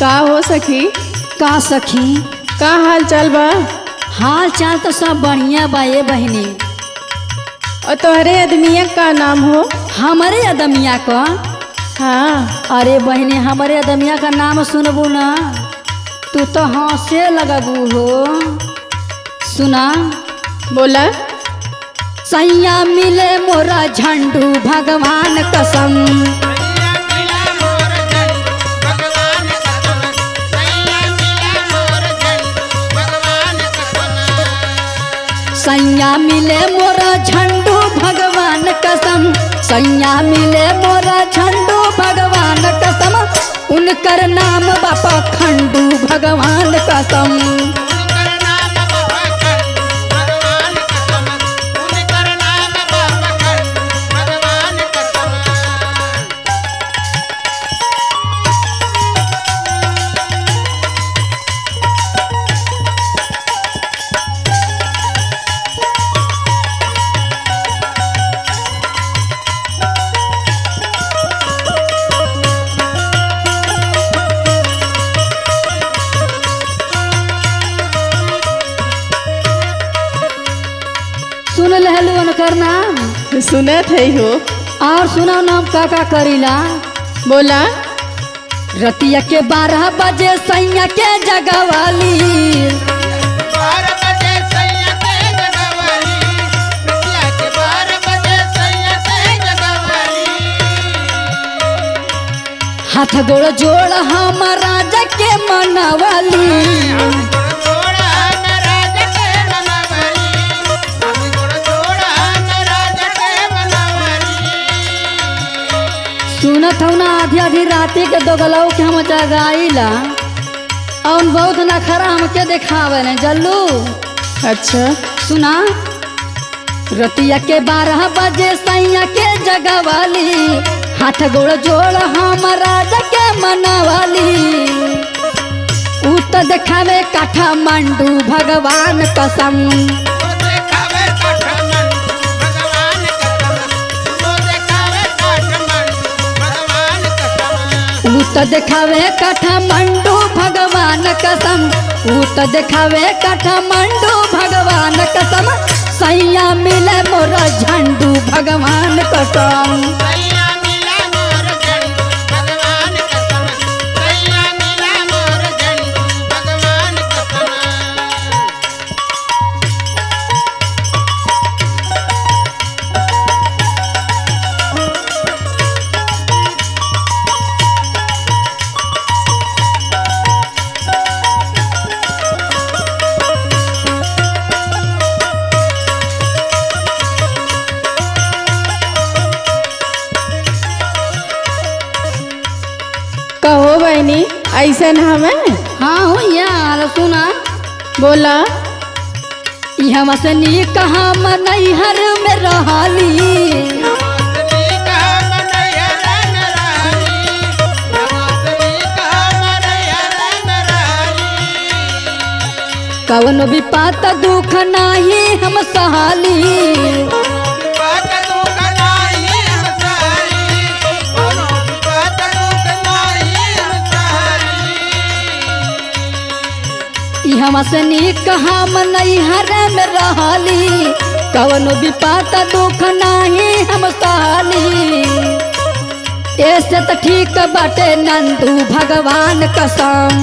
का हो सखी? का सखी? का हाल चाल बा? हाल चाल तो सब बढ़िया बा ये बहनी। और तोहरे आदमिया का नाम हो? हमारे अदमिया का? हाँ। अरे बहनी हमारे अदमिया का नाम सुनबू ना तू तो हंसे लगबू हो। सुना। बोला। सैया मिले मोरा झंडू भगवान कसम। सैया मिले मोरा झंडू भगवान कसम। सैया मिले मोरा झंडू भगवान कसम। उनकर नाम बापा खंडू भगवान कसम। सुन लहलू उनकर नाम? सुनत है हो। और सुना नाम का करीला? बोला। रतिया के 12 बजे सैया के जगवाली। हाथ गोड़ जोड़ हम राजा के मनवाली। सुनत हूँ ना आधी आधी राती के दोगलऊ के हम जगाईला और बहुत नखरा हमके दिखावे ने जल्लू। अच्छा। सुना। रतिया के 12 बजे सैया के जगवाली। हाथ गोड़ जोड़ हम राजा के मनवाली। ऊ तो दिखावे काठमांडू भगवान कसम। ऊ तो दिखावे काठमांडू भगवान कसम। ऊ तो दिखावे काठमांडू भगवान कसम। सैया मिले मोरा झंडू भगवान कसम। कहो बहनी ऐसन हमें? हाँ हो यार। सुना। बोला। यहाँ से नीक हम नैहर में रहली। कवन विपत दुख नाही हम सहाली। हम से नीक हम नैहर में रहली। कवन विपत दुख नाही हम सहाली। ऐसे तो ठीक बाटे नंदू भगवान कसम।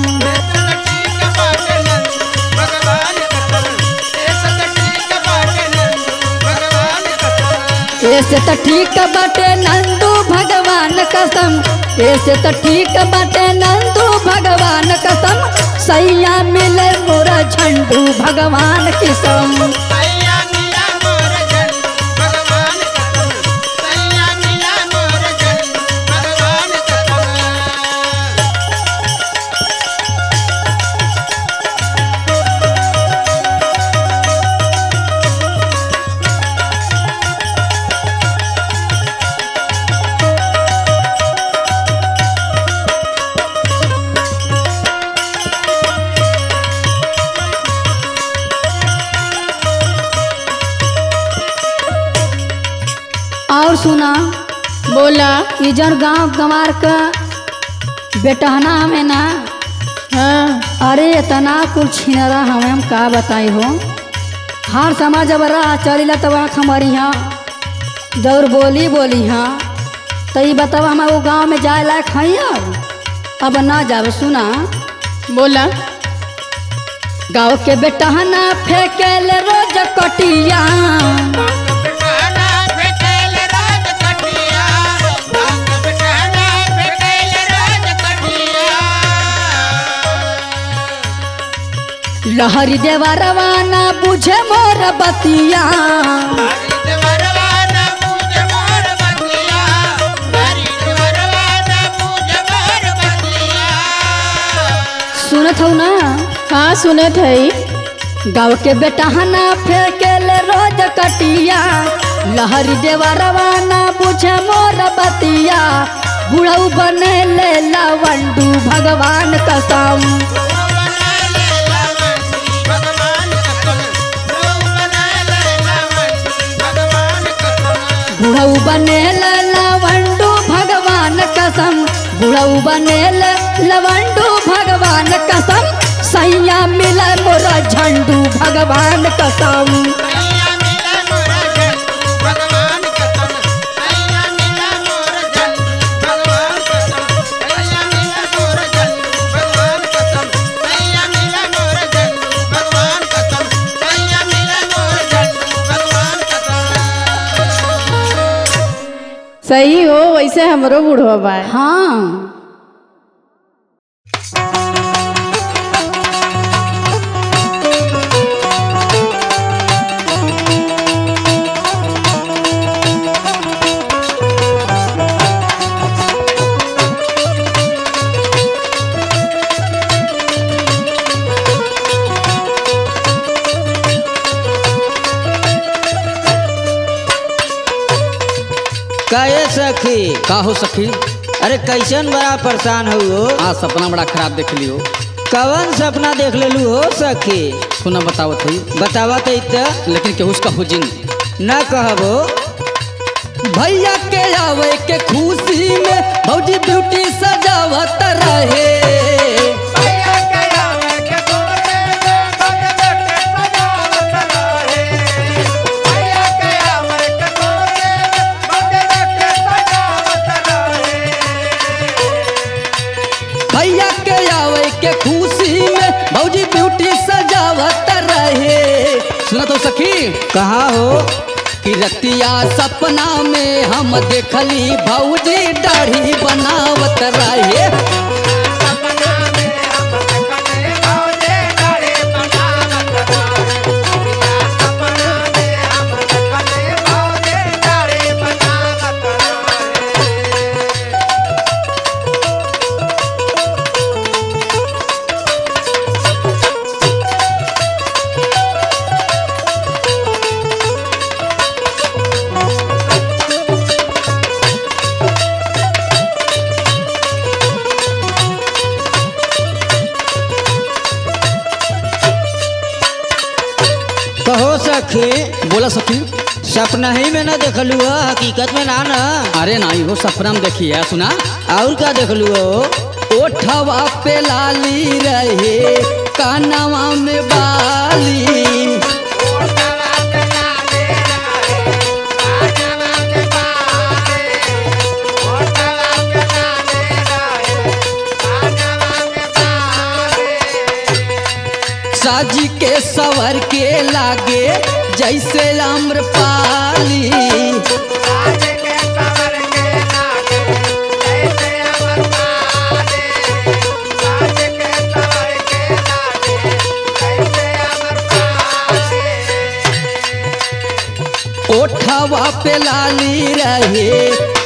ऐसे तो ठीक बाटे नंदू भगवान कसम। ऐसे तो ठीक बाटे नंदू भगवान कसम। सैया मिले मोरा झंडू भगवान कसम। और सुना। बोला। कि जन गाँव गंवार का बेटहना में ना हाँ। अरे इतना कुल छिनरा हम का बताई हो। हर समाज जब राह चलिला तब आँख हमारी यहाँ दौड़ बोली बोली हाँ। तो ये बताओ हम वो गाँव में जाए लायक हैं अब ना जाब। सुना बोला। गाँव के बेटा ना फेंकेल रोज कटिया, लहरी देवा रवाना बुझे मोर बतिया, सुनत हो ना। हाँ सुनत है। गाँव के बेटा ना फेंकेल रोज कटिया, लहरी देवा रवाना बुझे मोर बतिया, बुढ़ऊ बने ले लवंडू भगवान कसम, बुढ़ऊ बने लवंडू भगवान कसम, बुढ़ऊ बने लवंडू भगवान कसम, सैया मिला मोरा झंडू भगवान कसम। सही हो वैसे हमरो बूढ़वा बा। हाँ काहे सखी? का हो सखी? अरे कैसन बड़ा परेशान हो? हाँ सपना बड़ा खराब देख लियो। कवन सपना देख लेलू हो सखी? सुना बतावत हई। बतावत है तो लेकिन केहू का हो जिन न कहबो। भैया के आवे के खुशी में भौजी ब्यूटी सजावत रहे, भैया के आवे के खुशी में भौजी ब्यूटी सजावत रहे। सुना तो सखी कहाँ हो? कि रतिया सपना में हम देखली भौजी दाढ़ी बनावत रहे, कहो सखी। बोला सखी। सपना ही में न देखलू हो, हकीकत में ना ना। अरे नहीं हो सपना में देखी है। सुना और क्या देखलू हो? ओठवा पे लाली रहे कानवा में बाली, साजी के सवर के लागे जैसे आम्रपाली, ओठवा पे लाली रहे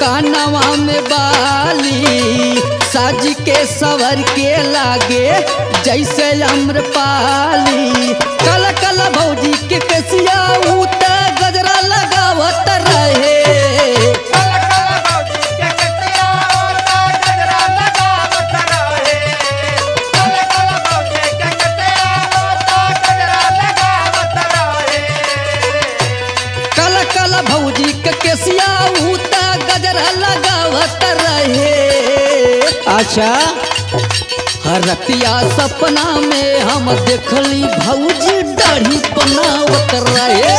कानवा में बाली, साज के सवर के लागे जैसे आम्रपाली, कल कल भौजी के कसिया उत गजरा लगावत रहे, कल कल भौजी के कसिया उत गजरा लगावत रहे। अच्छा रतिया सपना में हम देखली भौजी दाढ़ी बनावत रहे।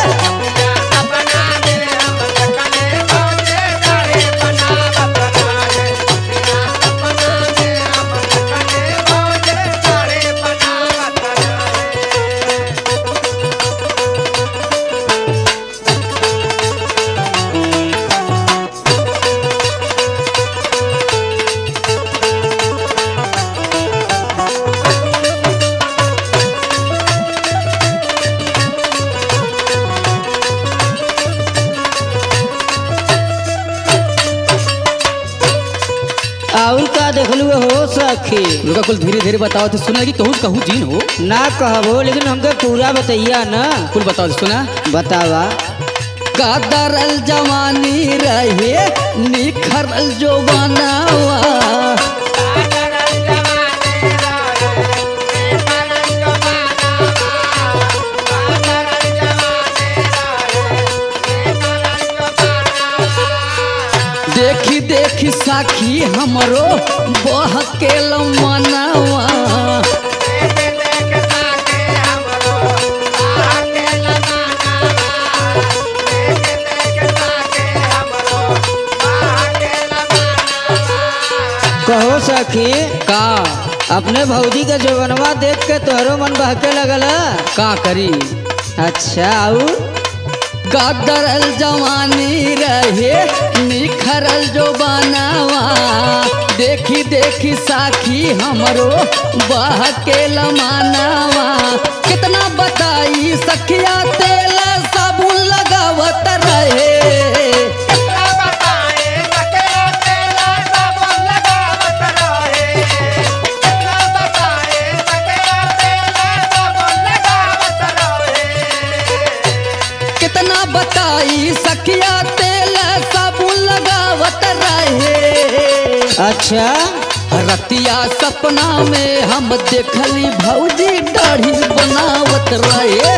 और का देखलू हो सखी? रुका कुल धीरे धीरे बताओ तो सुना कि कहूँ कहूँ जीन हो ना कहबो लेकिन हमके पूरा बतैया ना। कुल बताओ तो सुना। बतावा। कादरल जवानी रहे निखरल जो बनावा, देखी देखी साखी हमरो बहकेल मनवा। कहो सखी का अपने भौजी के जवनवा देख के तोहरो मन बहके लगल? का करी? अच्छा और कादरल जवानी रहे निखरल जो बनावा, देखी देखी साखी हमरो बहकेल मानवा। कितना बताई सखिया तेल साबुन लगावत रहे। कितना बताई सखिया तेल साबुन लगावत रहे। अच्छा रतिया सपना में हम देखली भौजी दाढ़ी बनावत रहे।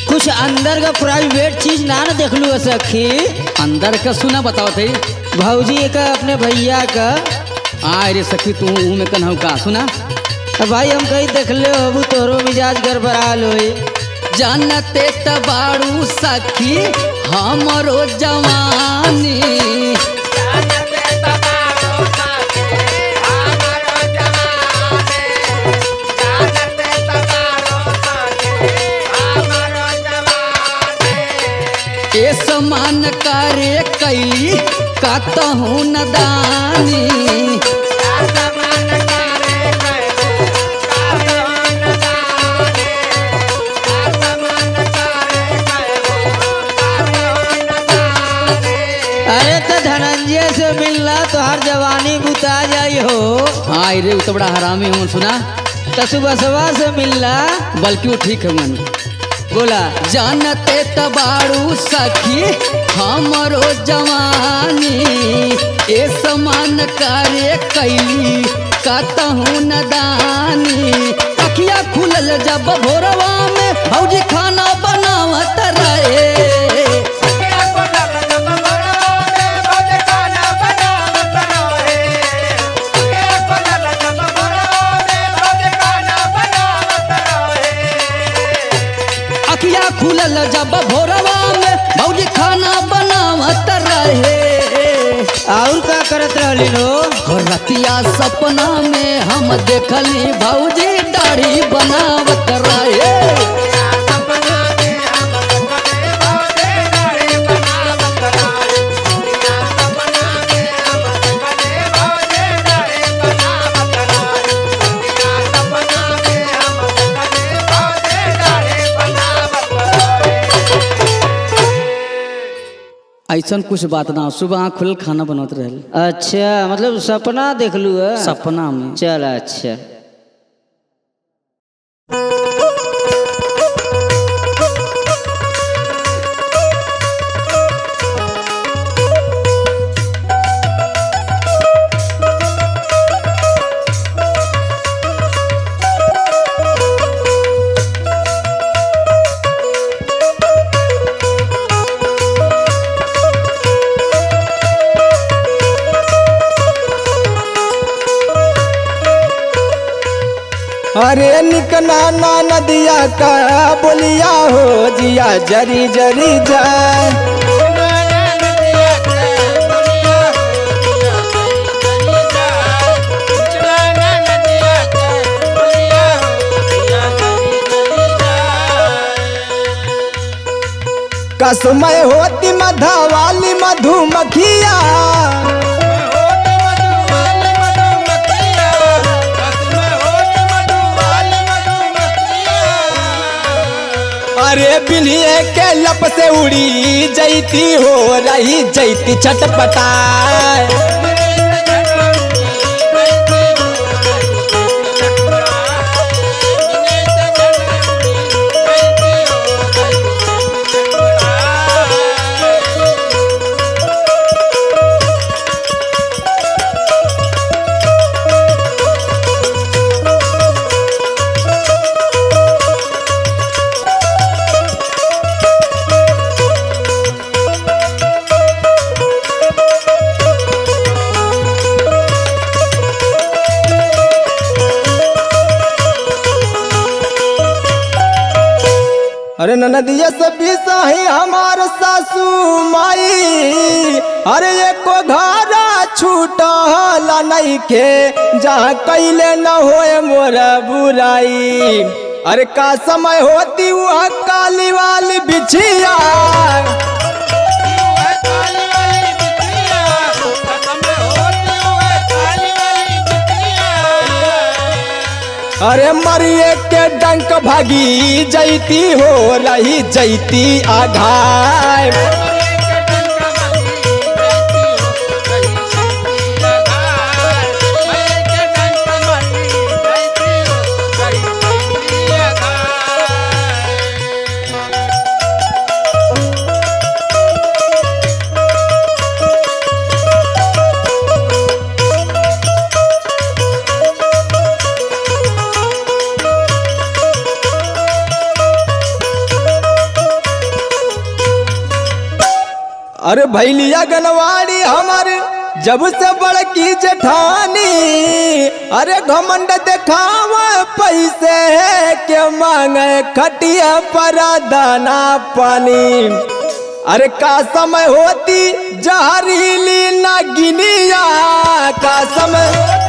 कुछ अंदर का प्राइवेट चीज ना न देखलू हो सखी? अंदर का सुना बताओ थे भौजी का अपने भैया का। आय रे सखी तू में कन्हौ का सुना। अब भाई हम कहीं देख ले हो तोहरो मिजाज गड़बड़ाल होई। जानते तबाड़ू सखी हमरो जवानी, ए समान करे कैली कतहूँ नदानी। अरे तो धनंजय से मिलना तो हर जवानी बुता जाई हो। आय रे तो बड़ा हरामी हूँ सुना। तो सुबह सुबह से मिलना बल्कि वो ठीक है मन। बोला जानते तबाड़ू सखी हमरो जवानी, ए समान करे कैली कतहूँ नदानी। अखिया खुलल जब भोरवा में भौजी खाना बनावत रहे। अखिया खुलल जब भोरवा में भौजी खाना बनावत रहे। और का करत रहली नो? रतिया सपना में हम देखली भौजी दाढ़ी बनावत रहे। ऐसा कुछ बात ना, सुबह आँख खुलल खाना बनत रहे। अच्छा मतलब सपना देख लू है? सपना में। चल अच्छा। अरे निकना ना नदिया का बोलिया हो जिया जरी जरी जाए। कसमय होती मधवाली मधुमक्खिया, अरे बिलिये के लप से उड़ी जैती हो रही जैती छटपटाए। अरे ननदिया से बिसाही हमार सासू माई, अरे एको घरा छूटल नहीं के जहाँ कैले न होए मोरा बुराई। अरे का समय होती वह काली वाली बिछिया, अरे मरिए के डंक भागी जैती हो रही जैती आघाय। अरे भैलिया गनवाड़ी हमार जब से बड़की जेठानी, अरे घमंड देखावा पैसे के मांगे खटिया पर दाना पानी। अरे का समय होती जहरीली नगिनिया, का समय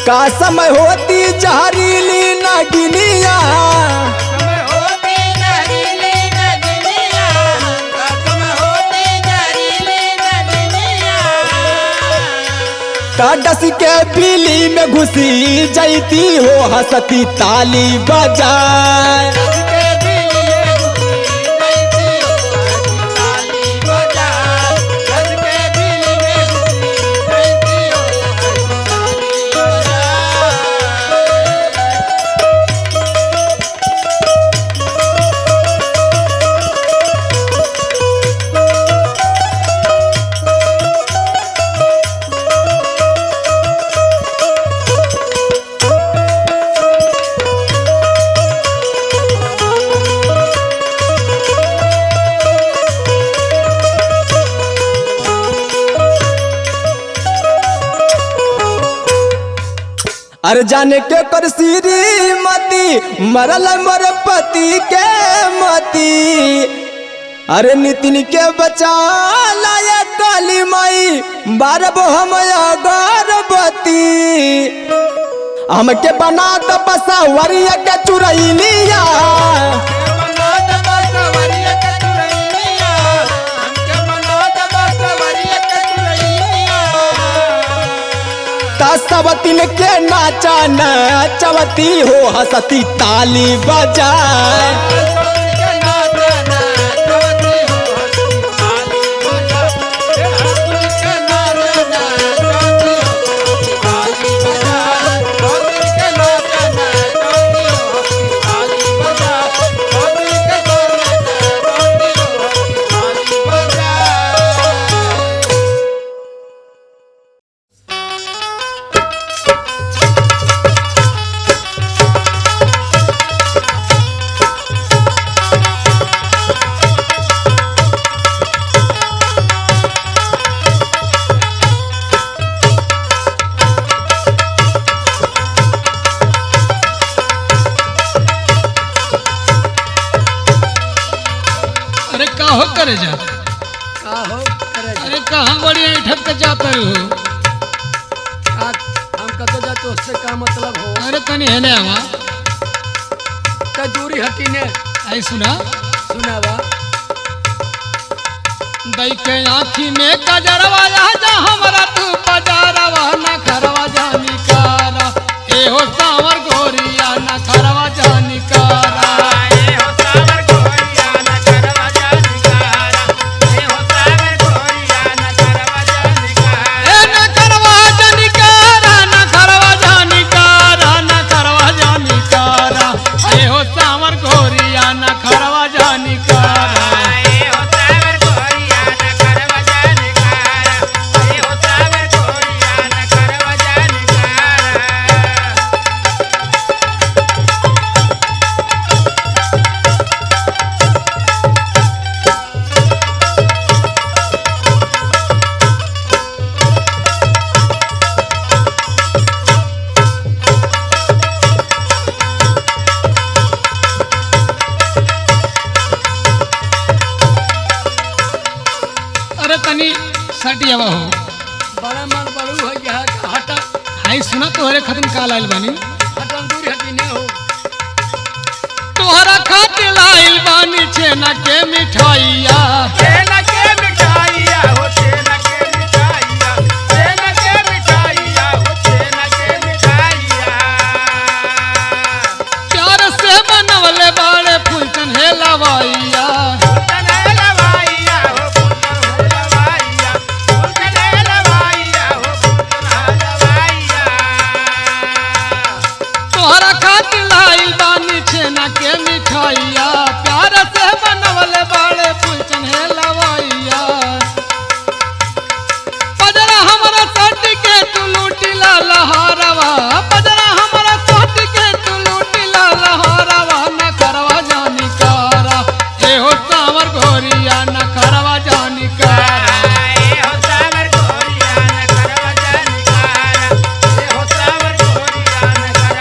का समय होती जहरीली नगिनिया, का डस के बिली में घुसी जैती हो हंसती ताली बजाए। अरे जाने के कर श्रीमती मरल मोर पति के मती, अरे नितिन के बचा लाया काली माई बारब हम अगरबती। हमके बना द बसवरिया के चुरैलिया, सबतिन के नाचा नचवती हो हंसती ताली बजाए। हो करे जा का हो करे अरे कहाँ बड़ी ठक के जाते हो का हम कतो जा तो उससे का मतलब हो अरे तनी है ना आवा त दूरी हटी ने आई सुना सुनावा दई के आँखी में कजरवा जा हमरा तू बजारवा न करवा जानी कारा ए हो सावर गोरिया न करवा जानी कारा ए न करवा जानी कारा न करवा जानी कारा न करवा जानी कारा ए हो सावर गोरिया न करवा जानी कारा अरे तनी सटियावा हो बड़ा मन बड़ू है गया हटा हाई सुना तोहरे खत्म काल आइल बानी हटा दूरी हटी ने हो तोहरा खातिर लाइल बानी छेना के मिठाइया प्यार से बनवले बाड़े फूलचन हे लवाइया तोहरा खातिर लाइल बानी छेना के मिठाइया प्यार से बनवले बाड़े फूलचन हे लवाइया पजरा हमरा सट के तू लूटिला लहरवा पजरा हमरा सट के तू लूटिला लहरवा न करवा जानी कारा ए हो सावर गोरिया न करवा जानी कारा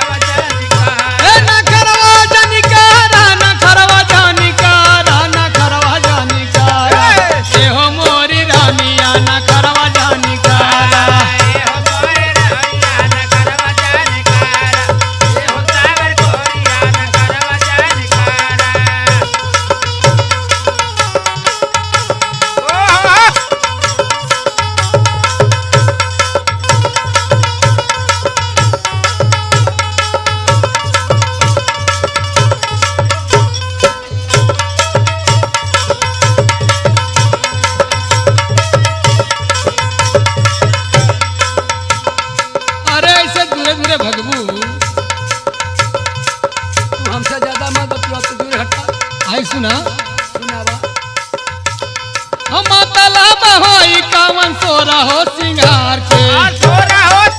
ए न करवा जानी कारा न करवा जानी कारा न करवा जानी कारा ए हो मोरी रानिया न करवा जानी कारा अरे ऐसे दूरे दूरे भगबू तू हमसे ज्यादा मत बतला तो दूरी हटा आई सुना सुनावा हम तालाब होई कावन सोरा हो सिंगार के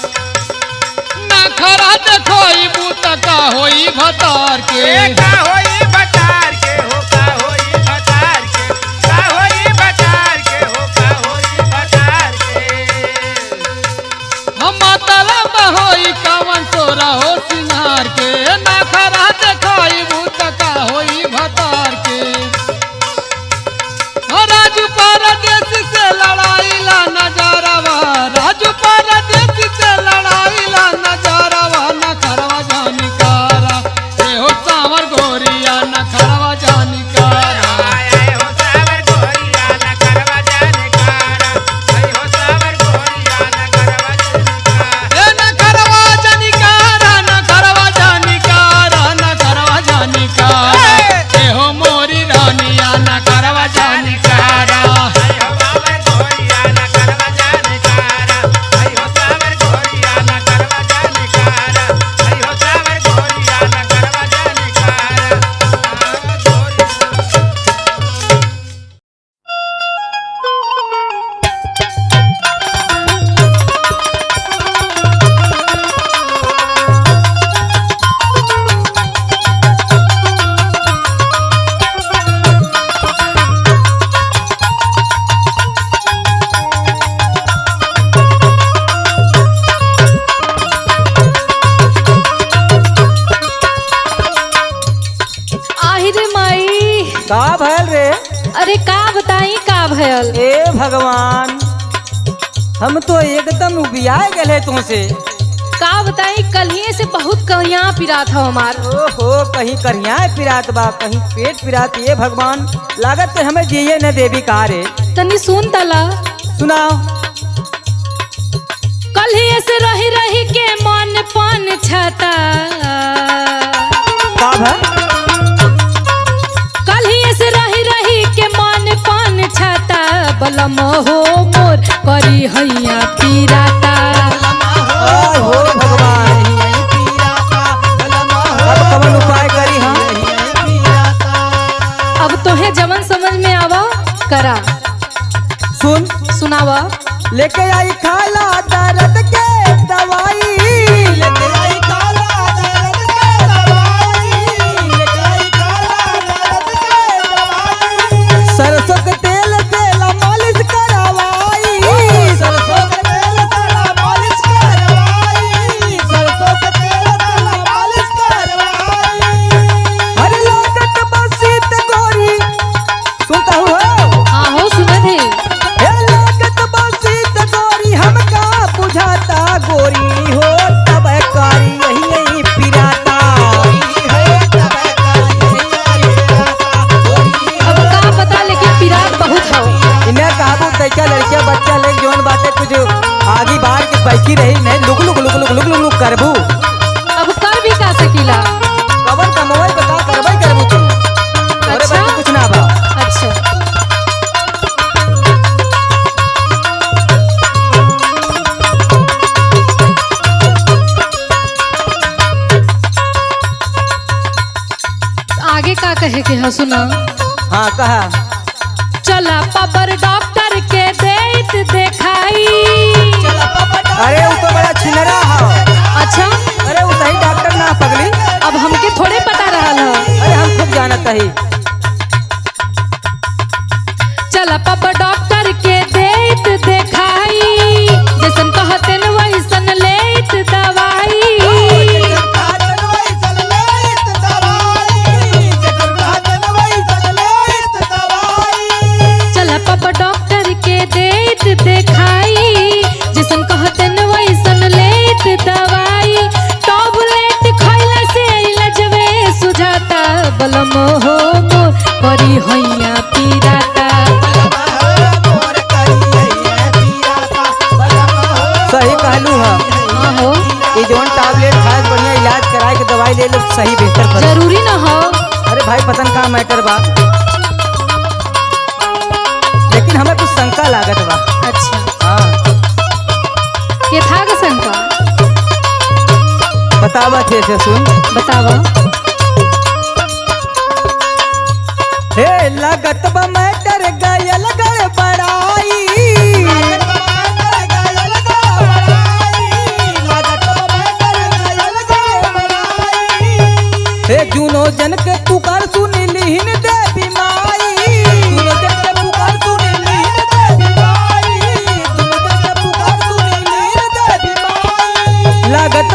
ना खरा देखोई बूता का होई भतार के हम तालाब होई कावन सोरा हो सिंगार के ना खरा देखोई बूता का होई भतार के हो राजू परदेस से लड़ाई ला नजरवा राजू परदेस से लड़ाई ला नजरवा न करवा जानी कारा ए हो सावर गोरिया न करवा जानी कारा ए न करवा जानी कारा न तनी का बताई का भयल। ए भगवान, हम तो एकदम उबिया गए तुमसे। का बताई कलिए से बहुत कहिया पिरा था हमार। ओहो, कहीं करिया पिरात बा, कहीं पेट पिरात। ये भगवान, लागत है हमें जिये न देवी का रे। तनी सुन तला। सुनाओ। कलिए से रही रही के मन पान छाता। का भा? कलिए से रही रही के मन पान छाता। बलम हो मोर करी हैया पिराता। हो भगवान, अब कवन उपाय करी हम? अब तोहे जमन समझ में आवा करा। सुन, सुनावा। लेके आई खाला दर्द के दवाई। लेके आई खाला दर्द के दवाई। लेके आई खाला दर्द के दवाई। सरसों के तेल से मालिश करवाई। सरसों के तेल से मालिश करवाई। सरसों के तेल से मालिश करवाई। अरे लागत बसीत गोरी, सुनता हूँ हो? हाँ हो सुनत है। बुझाता गोरी हो तब कारी यही यही पिराता। अब का पता लेकिन पिरात बहुत हो। इन्हें काबू तैका लड़किया बच्चा ले जौन बातें कुछ आगे बाहर के बैठी रही नहीं look look look look look look look करबू। अब कर भी का सकीला। कबर का मोबाइल बता करबई करबू तुम। अरे अच्छा? बाकी कुछ ना बा। अच्छा आगे का कहे के है सुना। हाँ कहा। चला पापर डॉक्टर के देत देखाई। अरे वो तो बड़ा छिनरा है। अच्छा अरे वो सही डॉक्टर ना पगली। अब हमके थोड़े पता रहल है। अरे हम खूब जानत ही। चला पापर डॉक्टर के देत देखाई। जैसन कहते न वैसन लेत दवाई। चला पापा डॉक्टर के देत देखाई। जैसन कहते न वैसन लेत दवाई। टैबलेट खइला से लजवे सुझाता। बलम हो मोर करी हैया पिराता। सही कहलू है। हाँ हो ये जौन टैबलेट खाए बढ़िया इलाज कराए के दवाई ले लो सही बेहतर पर। जरूरी न हो। अरे भाई पतन का मैटर बा, लेकिन हमें कुछ शंका लागत बा। अच्छा हाँ के था का शंका बतावा थे से सुन। बतावा। हे लागत बा मैटर गयल गड़बड़ाई। हे जूनो जन के पुकार सुनी लीन दे बीमाई। जूनो जन के पुकार सुनी लीन दे बीमाई। जूनो जन के पुकार सुनी लीन दे बीमाई। लागत